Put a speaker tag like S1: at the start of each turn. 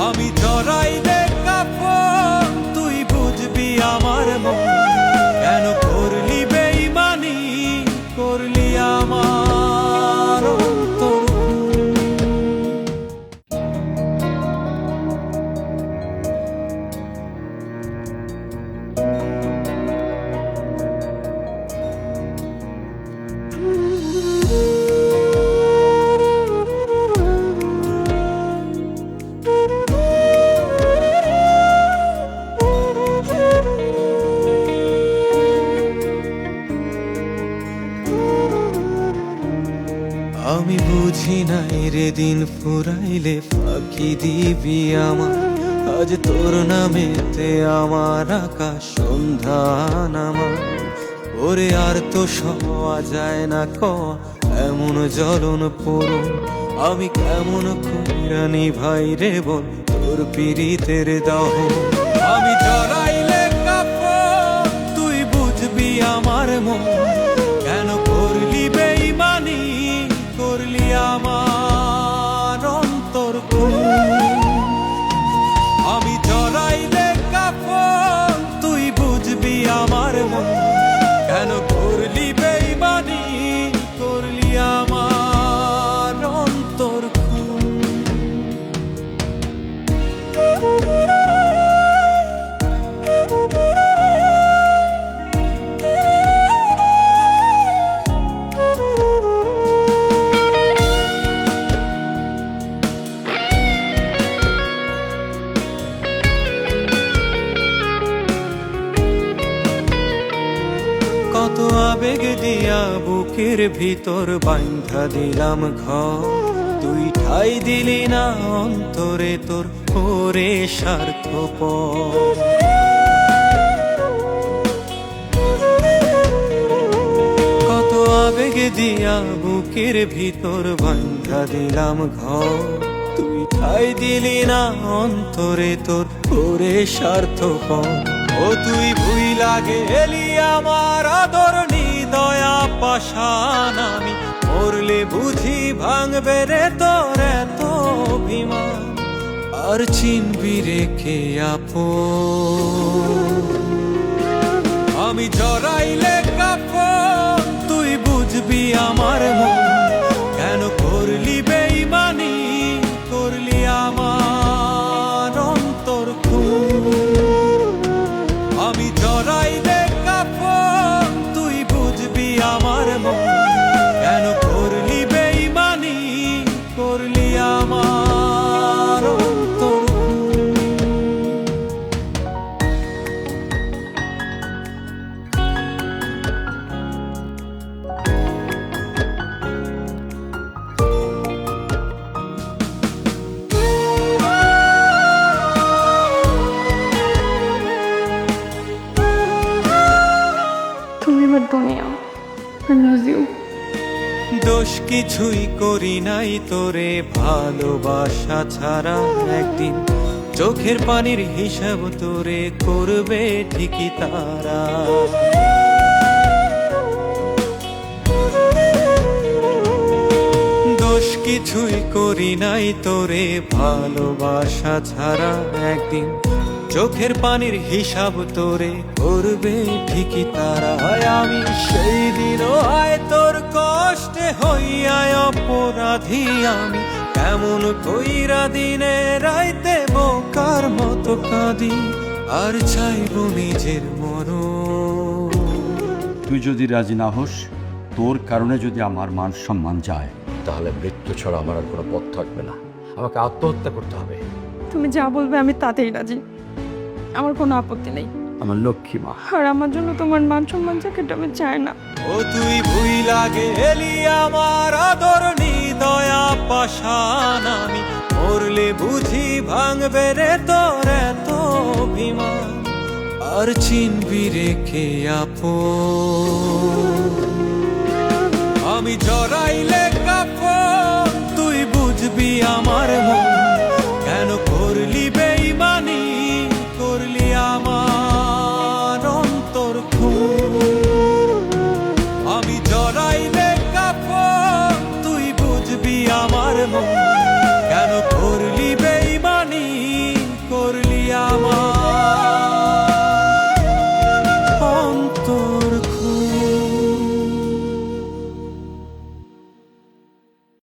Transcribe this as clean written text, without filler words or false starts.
S1: আমি জড়াইলে কাফন তুই বুঝবি আমার মন, কেন করলি বেঈমানি, করলি আমার অন্তর। আমি বুঝি নাই রে দিন ফুরাইলে ফাঁকি দিবি আমার, আজ তোর নামেতে আমার আকাশ সন্ধ্যা নামা। ওরে আর তো সওয়া যায় না ক এমন জ্বলন পূরণ, আমি কেমন কইরা নিভাই রে বল তোর পীড়িতের দহন। আমি জড়াইলে কাফন তুই বুঝবি আমার মন, কেন করলি বেঈমানি, করলি আমার অন্তর খুন। আমি জড়াইলে কাফন তুই বুঝবি আমার মন, কেন করলি বেঈমানি, করলি আমার অন্তর খুন। কত আবেগ দিয়া বুকের ভিতর বাঁধা দিলাম ঘর, তুই ঠাই দিলি না অন্তরে তোর ওরে স্বার্থপর। কত আবেগ দিয়া বুকের ভিতর বাঁধা দিলাম ঘর, তুই ঠাই দিলি না অন্তরে তোর ওরে স্বার্থপর। ও তুই ভুইলা গেলি আমার আদর নিদয়া পাষাণ, আমি মরলে বুঝি ভাঙবে রে তোর এত অভিমান, আর চিনবি রেখে আপন। আমি জড়াইলে কাফন তুই বুঝবি আমার মন, কেন করলি বেঈমানি, করলি আমার অন্তর খুন। আমি জড়াইলে কাফন তুই বুঝবি আমার মন, কেন করলি বেঈমানি, করলি আমার অন্তর খুন।
S2: তুমি আমার দুনিয়া। I love you.
S1: দোষ কিছুই করি নাই তোরে ভালোবাসা ছাড়া, একদিন চোখের পানির হিসাব তোরে করবে ঠিকই তারা। দোষ কিছুই করি নাই তোরে ভালোবাসা ছাড়া, একদিন চোখের পানির হিসাব তোরে করবে ঠিকই তারা। আমি সেই দিনও হয় তোর কষ্টে হইয়া অপরাধী, আমি কেমন কইরা দিনে রাইতে বোকার মতো কাঁদি, আর চাইব নিজের মরণ।
S3: তুই যদি রাজি না হোস, তোর কারণে যদি আমার মান সম্মান যায়,
S4: তাহলে মৃত্যু ছাড়া আমার আর কোনো পথ থাকবে না, আমাকে আত্মহত্যা করতে হবে।
S2: তুমি যা বলবে আমি তাতেই রাজি, আমার কোনো আপত্তি নেই।
S3: আমার লক্ষ্মী মা।
S2: আর আমার জন্য তোমার মান সম্মান যাকে আমি চাই না।
S1: ও তুই ভুইলা গেলি আমার আদর নিদয়া পাষাণ, আমি মরলে বুঝি ভাঙবে রে তোর এত অভিমান, আর চিনবি রেখে আপন। আমি জড়াইলে কাফন তুই বুঝবি আমার মন,